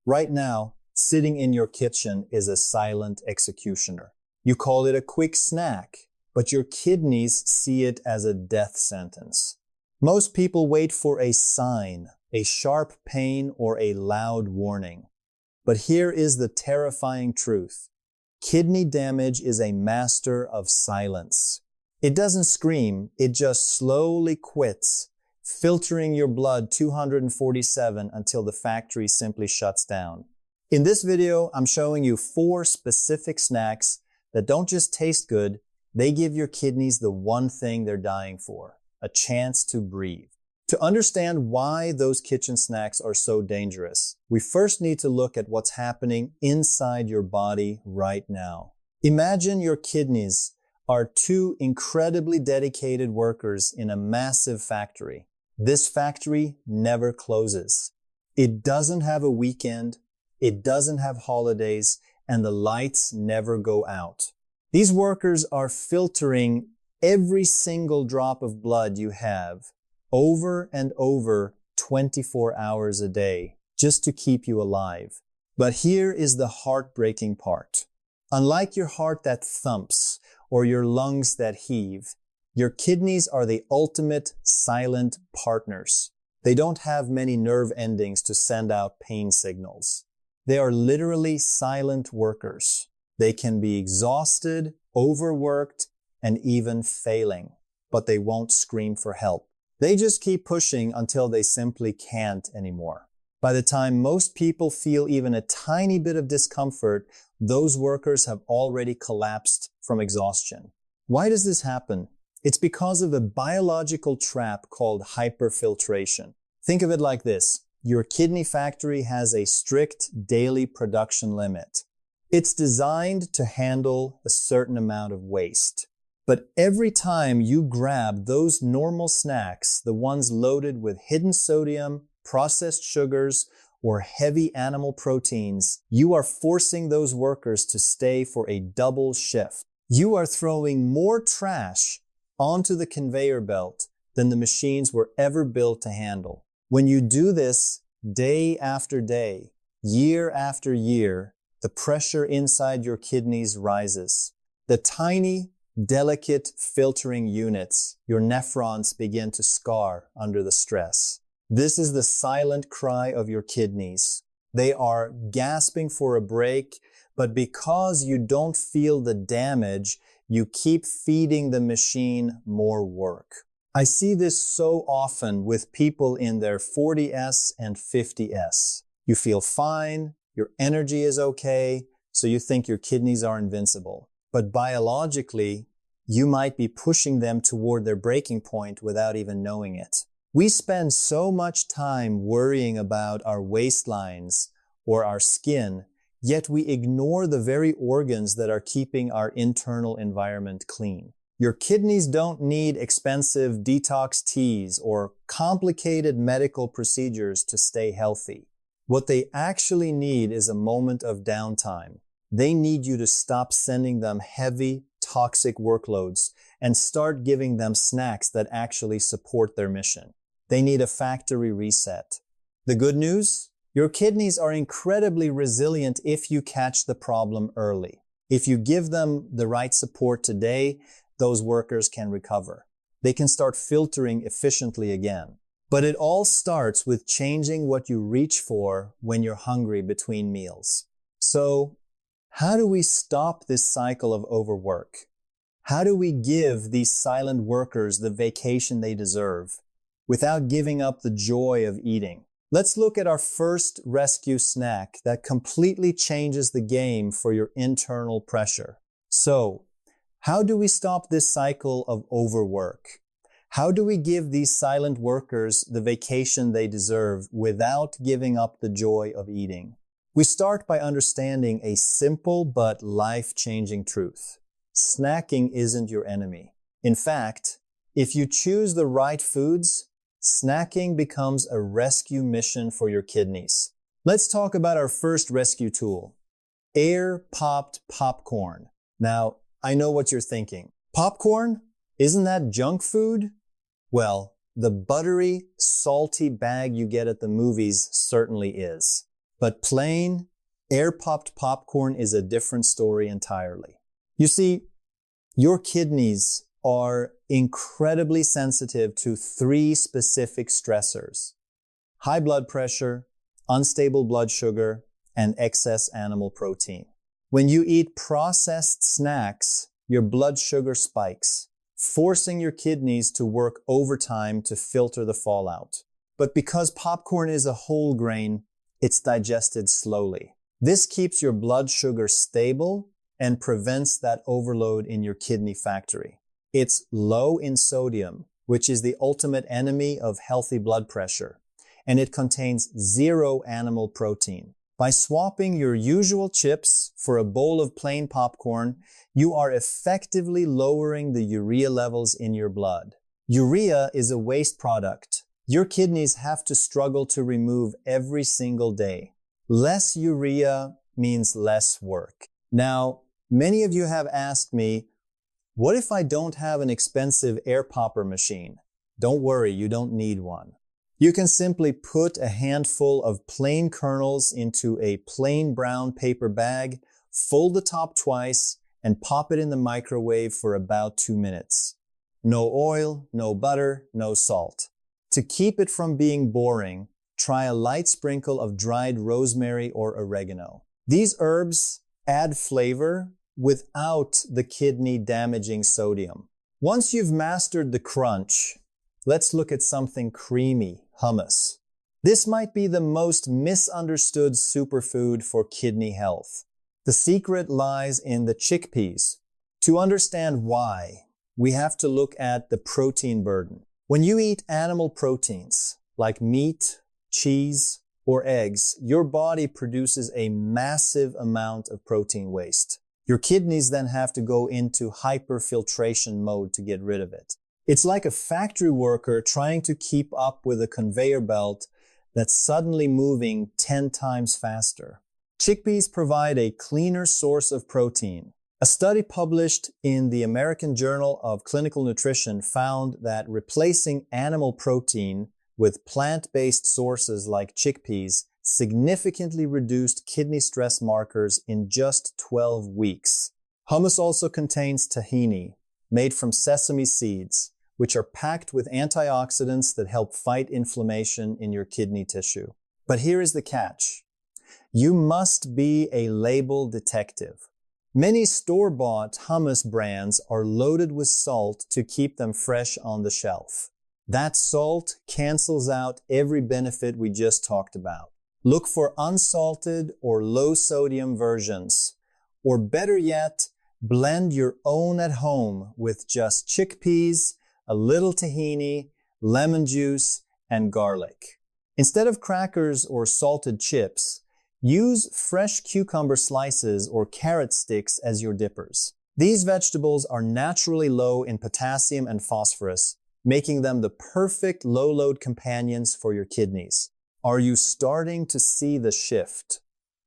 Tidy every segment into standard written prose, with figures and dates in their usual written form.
Right now, sitting in your kitchen is a silent executioner. You call it a quick snack, but your kidneys see it as a death sentence. Most people wait for a sign, a sharp pain, or a loud warning. But here is the terrifying truth. Kidney damage is a master of silence. It doesn't scream, it just slowly quits, filtering your blood 247 until the factory simply shuts down. In this video, I'm showing you 4 specific snacks that don't just taste good, they give your kidneys the one thing they're dying for, a chance to breathe. To understand why those kitchen snacks are so dangerous, we first need to look at what's happening inside your body right now. Imagine your kidneys are 2 incredibly dedicated workers in a massive factory. This factory never closes. It doesn't have a weekend, it doesn't have holidays, and the lights never go out. These workers are filtering every single drop of blood you have over and over 24 hours a day just to keep you alive. But here is the heartbreaking part. Unlike your heart that thumps or your lungs that heave, your kidneys are the ultimate silent partners. They don't have many nerve endings to send out pain signals. They are literally silent workers. They can be exhausted, overworked, and even failing, but they won't scream for help. They just keep pushing until they simply can't anymore. By the time most people feel even a tiny bit of discomfort, those workers have already collapsed from exhaustion. Why does this happen? It's because of a biological trap called hyperfiltration. Think of it like this. Your kidney factory has a strict daily production limit. It's designed to handle a certain amount of waste. But every time you grab those normal snacks, the ones loaded with hidden sodium, processed sugars, or heavy animal proteins, you are forcing those workers to stay for a double shift. You are throwing more trash onto the conveyor belt than the machines were ever built to handle. When you do this day after day, year after year, the pressure inside your kidneys rises. The tiny, delicate filtering units, your nephrons, begin to scar under the stress. This is the silent cry of your kidneys. They are gasping for a break, but because you don't feel the damage, you keep feeding the machine more work. I see this so often with people in their 40s and 50s. You feel fine, your energy is okay, so you think your kidneys are invincible. But biologically, you might be pushing them toward their breaking point without even knowing it. We spend so much time worrying about our waistlines or our skin, yet we ignore the very organs that are keeping our internal environment clean. Your kidneys don't need expensive detox teas or complicated medical procedures to stay healthy. What they actually need is a moment of downtime. They need you to stop sending them heavy, toxic workloads and start giving them snacks that actually support their mission. They need a factory reset. The good news? Your kidneys are incredibly resilient if you catch the problem early. If you give them the right support today, those workers can recover. They can start filtering efficiently again. But it all starts with changing what you reach for when you're hungry between meals. So, how do we stop this cycle of overwork? How do we give these silent workers the vacation they deserve without giving up the joy of eating? Let's look at our first rescue snack that completely changes the game for your internal pressure. So, how do we stop this cycle of overwork? How do we give these silent workers the vacation they deserve without giving up the joy of eating? We start by understanding a simple but life-changing truth. Snacking isn't your enemy. In fact, if you choose the right foods, snacking becomes a rescue mission for your kidneys. Let's talk about our first rescue tool, air-popped popcorn. Now, I know what you're thinking. Popcorn? Isn't that junk food? Well, the buttery, salty bag you get at the movies certainly is. But plain, air-popped popcorn is a different story entirely. You see, your kidneys are incredibly sensitive to 3 specific stressors: high blood pressure, unstable blood sugar, and excess animal protein. When you eat processed snacks, your blood sugar spikes, forcing your kidneys to work overtime to filter the fallout. But because popcorn is a whole grain, it's digested slowly. This keeps your blood sugar stable and prevents that overload in your kidney factory. It's low in sodium, which is the ultimate enemy of healthy blood pressure, and it contains 0 animal protein. By swapping your usual chips for a bowl of plain popcorn, you are effectively lowering the urea levels in your blood. Urea is a waste product your kidneys have to struggle to remove every single day. Less urea means less work. Now, many of you have asked me, what if I don't have an expensive air popper machine? Don't worry, you don't need one. You can simply put a handful of plain kernels into a plain brown paper bag, fold the top twice, and pop it in the microwave for about 2 minutes. No oil, no butter, no salt. To keep it from being boring, try a light sprinkle of dried rosemary or oregano. These herbs add flavor without the kidney-damaging sodium. Once you've mastered the crunch, let's look at something creamy, hummus. This might be the most misunderstood superfood for kidney health. The secret lies in the chickpeas. To understand why, we have to look at the protein burden. When you eat animal proteins, like meat, cheese, or eggs, your body produces a massive amount of protein waste. Your kidneys then have to go into hyperfiltration mode to get rid of it. It's like a factory worker trying to keep up with a conveyor belt that's suddenly moving 10 times faster. Chickpeas provide a cleaner source of protein. A study published in the American Journal of Clinical Nutrition found that replacing animal protein with plant-based sources like chickpeas significantly reduced kidney stress markers in just 12 weeks. Hummus also contains tahini, made from sesame seeds, which are packed with antioxidants that help fight inflammation in your kidney tissue. But here is the catch. You must be a label detective. Many store-bought hummus brands are loaded with salt to keep them fresh on the shelf. That salt cancels out every benefit we just talked about. Look for unsalted or low-sodium versions, or better yet, blend your own at home with just chickpeas, a little tahini, lemon juice, and garlic. Instead of crackers or salted chips, use fresh cucumber slices or carrot sticks as your dippers. These vegetables are naturally low in potassium and phosphorus, making them the perfect low-load companions for your kidneys. Are you starting to see the shift?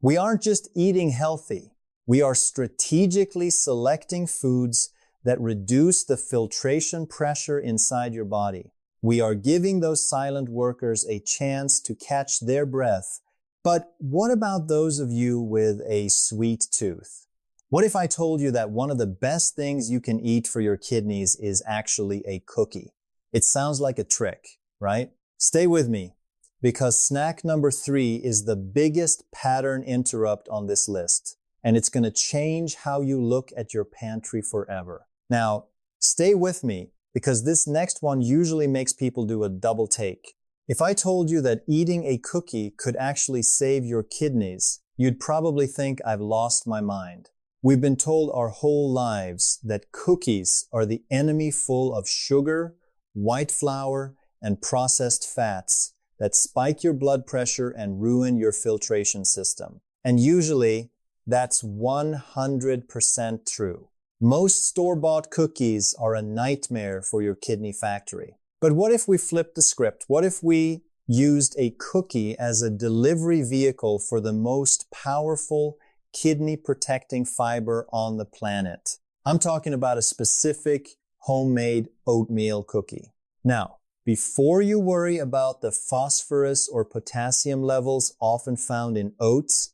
We aren't just eating healthy. We are strategically selecting foods that reduce the filtration pressure inside your body. We are giving those silent workers a chance to catch their breath. But what about those of you with a sweet tooth? What if I told you that one of the best things you can eat for your kidneys is actually a cookie? It sounds like a trick, right? Stay with me, because snack number 3 is the biggest pattern interrupt on this list, and it's going to change how you look at your pantry forever. Now, stay with me, because this next one usually makes people do a double take. If I told you that eating a cookie could actually save your kidneys, you'd probably think I've lost my mind. We've been told our whole lives that cookies are the enemy full of sugar, white flour, and processed fats that spike your blood pressure and ruin your filtration system. And usually, that's 100% true. Most store-bought cookies are a nightmare for your kidney factory. But what if we flipped the script? What if we used a cookie as a delivery vehicle for the most powerful kidney-protecting fiber on the planet? I'm talking about a specific homemade oatmeal cookie. Now, before you worry about the phosphorus or potassium levels often found in oats,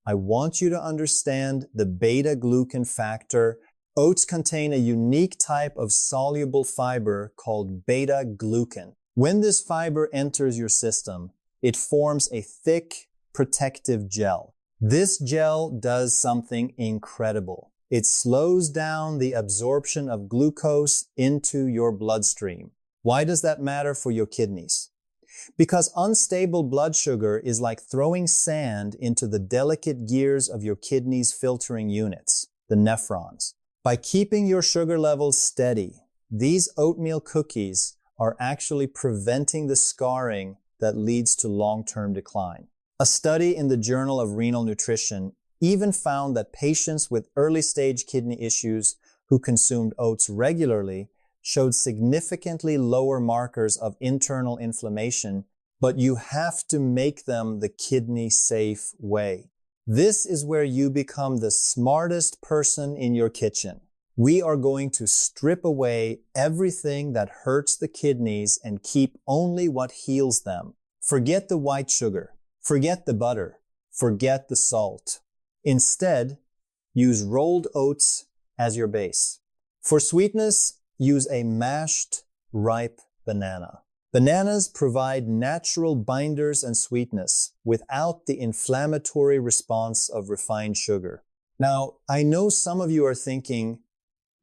I want you to understand the beta-glucan factor. Oats contain a unique type of soluble fiber called beta-glucan. When this fiber enters your system, it forms a thick, protective gel. This gel does something incredible. It slows down the absorption of glucose into your bloodstream. Why does that matter for your kidneys? Because unstable blood sugar is like throwing sand into the delicate gears of your kidneys' filtering units, the nephrons. By keeping your sugar levels steady, these oatmeal cookies are actually preventing the scarring that leads to long-term decline. A study in the Journal of Renal Nutrition even found that patients with early-stage kidney issues who consumed oats regularly showed significantly lower markers of internal inflammation, but you have to make them the kidney-safe way. This is where you become the smartest person in your kitchen. We are going to strip away everything that hurts the kidneys and keep only what heals them. Forget the white sugar. Forget the butter. Forget the salt. Instead, use rolled oats as your base. For sweetness, use a mashed, ripe banana. Bananas provide natural binders and sweetness without the inflammatory response of refined sugar. Now, I know some of you are thinking,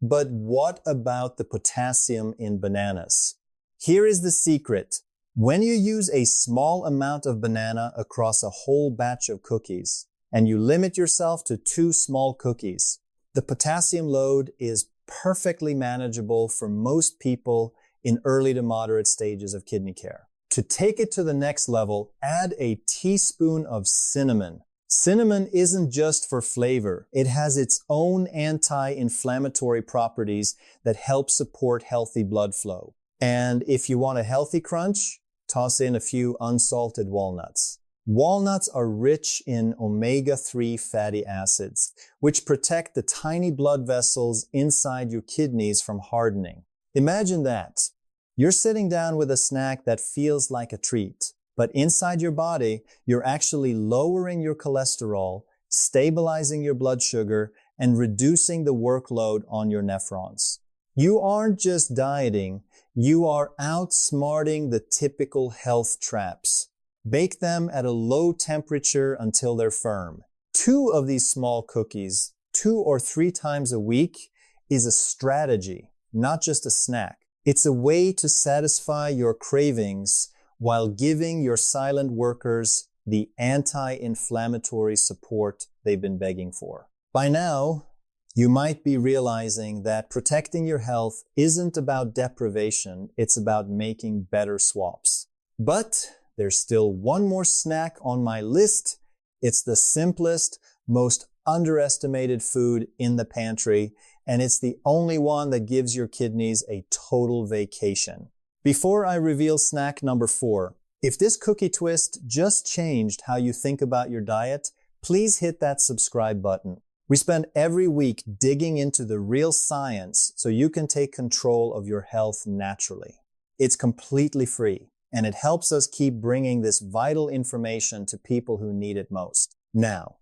but what about the potassium in bananas? Here is the secret. When you use a small amount of banana across a whole batch of cookies, and you limit yourself to 2 small cookies, the potassium load is perfectly manageable for most people in early to moderate stages of kidney care. To take it to the next level, add a teaspoon of cinnamon. Cinnamon isn't just for flavor. It has its own anti-inflammatory properties that help support healthy blood flow. And if you want a healthy crunch, toss in a few unsalted walnuts. Walnuts are rich in omega-3 fatty acids, which protect the tiny blood vessels inside your kidneys from hardening. Imagine that. You're sitting down with a snack that feels like a treat, but inside your body, you're actually lowering your cholesterol, stabilizing your blood sugar, and reducing the workload on your nephrons. You aren't just dieting, you are outsmarting the typical health traps. Bake them at a low temperature until they're firm. 2 of these small cookies, 2 or 3 times a week, is a strategy, not just a snack. It's a way to satisfy your cravings while giving your silent workers the anti-inflammatory support they've been begging for. By now, you might be realizing that protecting your health isn't about deprivation, it's about making better swaps. But there's still one more snack on my list. It's the simplest, most underestimated food in the pantry, and it's the only one that gives your kidneys a total vacation. Before I reveal snack number 4, if this cookie twist just changed how you think about your diet, please hit that subscribe button. We spend every week digging into the real science so you can take control of your health naturally. It's completely free, and it helps us keep bringing this vital information to people who need it most. Now,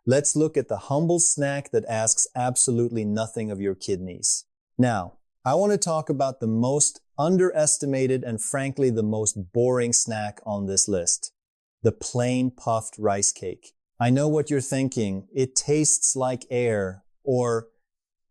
let's look at the humble snack that asks absolutely nothing of your kidneys. Now, I want to talk about the most underestimated and frankly the most boring snack on this list, the plain puffed rice cake. I know what you're thinking. It tastes like air, or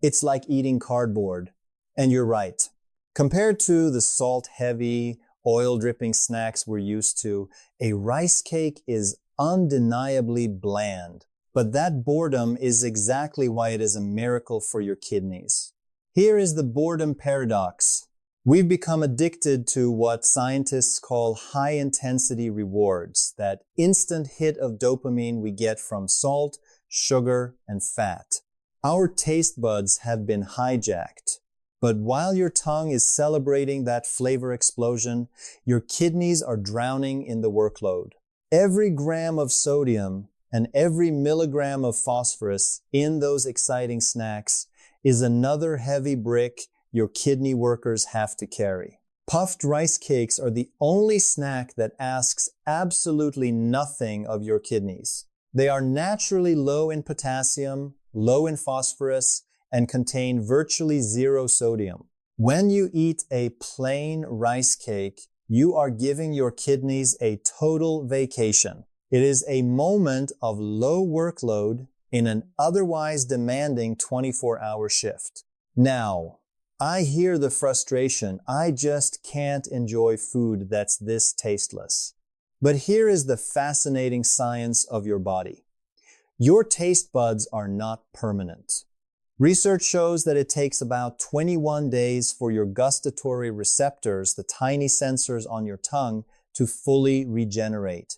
it's like eating cardboard. And you're right. Compared to the salt-heavy, oil-dripping snacks we're used to, a rice cake is undeniably bland. But that boredom is exactly why it is a miracle for your kidneys. Here is the boredom paradox. We've become addicted to what scientists call high-intensity rewards, that instant hit of dopamine we get from salt, sugar, and fat. Our taste buds have been hijacked. But while your tongue is celebrating that flavor explosion, your kidneys are drowning in the workload. Every gram of sodium and every milligram of phosphorus in those exciting snacks is another heavy brick your kidney workers have to carry. Puffed rice cakes are the only snack that asks absolutely nothing of your kidneys. They are naturally low in potassium, low in phosphorus, and contain virtually zero sodium. When you eat a plain rice cake, you are giving your kidneys a total vacation. It is a moment of low workload in an otherwise demanding 24-hour shift. Now, I hear the frustration. I just can't enjoy food that's this tasteless. But here is the fascinating science of your body. Your taste buds are not permanent. Research shows that it takes about 21 days for your gustatory receptors, the tiny sensors on your tongue, to fully regenerate.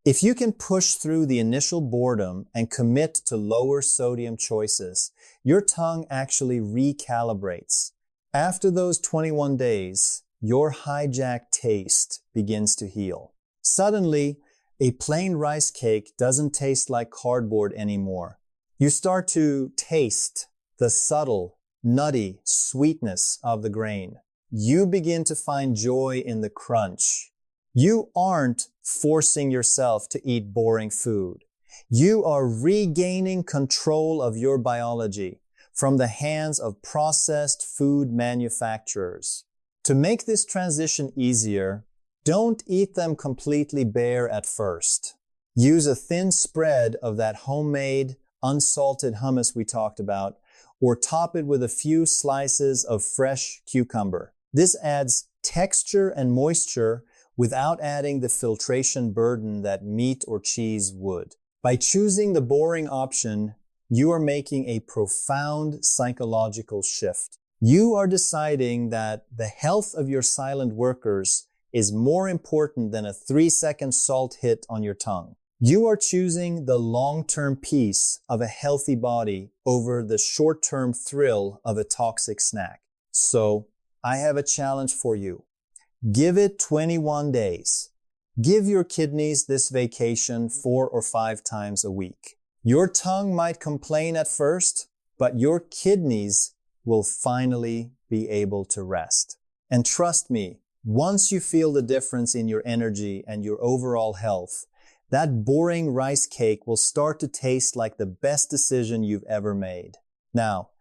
If you can push through the initial boredom and commit to lower sodium choices, your tongue actually recalibrates. After those 21 days, your hijacked taste begins to heal. Suddenly, a plain rice cake doesn't taste like cardboard anymore. You start to taste the subtle, nutty sweetness of the grain. You begin to find joy in the crunch. You aren't forcing yourself to eat boring food. You are regaining control of your biology from the hands of processed food manufacturers. To make this transition easier, don't eat them completely bare at first. Use a thin spread of that homemade, unsalted hummus we talked about, or top it with a few slices of fresh cucumber. This adds texture and moisture without adding the filtration burden that meat or cheese would. By choosing the boring option, you are making a profound psychological shift. You are deciding that the health of your silent workers is more important than a 3-second salt hit on your tongue. You are choosing the long-term peace of a healthy body over the short-term thrill of a toxic snack. So, I have a challenge for you. Give it 21 days. Give your kidneys this vacation 4 or 5 times a week. Your tongue might complain at first, but your kidneys will finally be able to rest. And trust me, once you feel the difference in your energy and your overall health, that boring rice cake will start to taste like the best decision you've ever made. Now,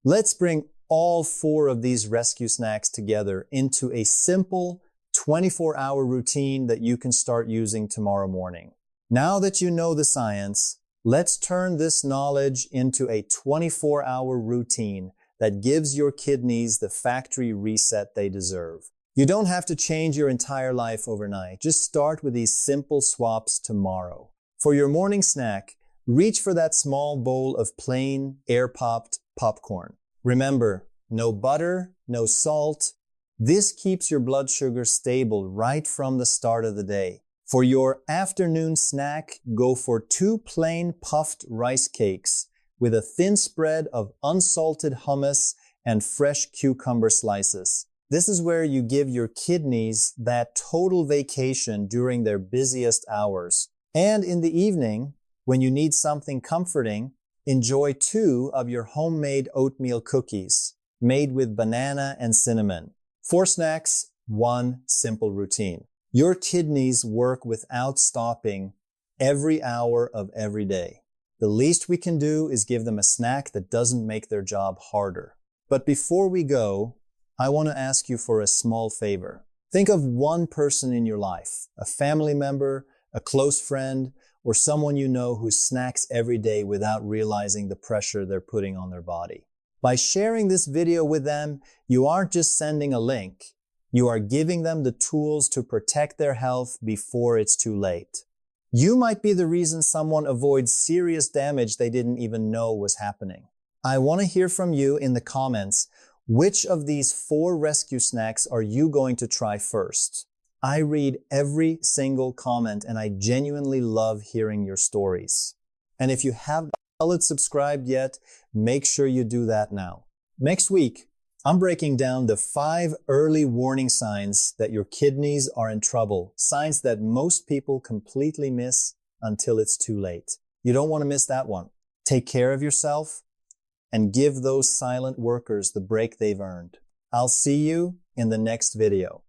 let's bring all 4 of these rescue snacks together into a simple 24-hour routine that you can start using tomorrow morning. Now that you know the science, let's turn this knowledge into a 24-hour routine that gives your kidneys the factory reset they deserve. You don't have to change your entire life overnight. Just start with these simple swaps tomorrow. For your morning snack, reach for that small bowl of plain, air-popped popcorn. Remember, no butter, no salt. This keeps your blood sugar stable right from the start of the day. For your afternoon snack, go for 2 plain puffed rice cakes with a thin spread of unsalted hummus and fresh cucumber slices. This is where you give your kidneys that total vacation during their busiest hours. And in the evening, when you need something comforting, enjoy 2 of your homemade oatmeal cookies made with banana and cinnamon. 4 snacks, 1 simple routine. Your kidneys work without stopping every hour of every day. The least we can do is give them a snack that doesn't make their job harder. But before we go, I want to ask you for a small favor. Think of one person in your life, a family member, a close friend, or someone you know who snacks every day without realizing the pressure they're putting on their body. By sharing this video with them, you aren't just sending a link. You are giving them the tools to protect their health before it's too late. You might be the reason someone avoids serious damage they didn't even know was happening. I want to hear from you in the comments. Which of these 4 rescue snacks are you going to try first? I read every single comment and I genuinely love hearing your stories. And if you haven't subscribed yet, make sure you do that now. Next week, I'm breaking down the 5 early warning signs that your kidneys are in trouble, signs that most people completely miss until it's too late. You don't want to miss that one. Take care of yourself and give those silent workers the break they've earned. I'll see you in the next video.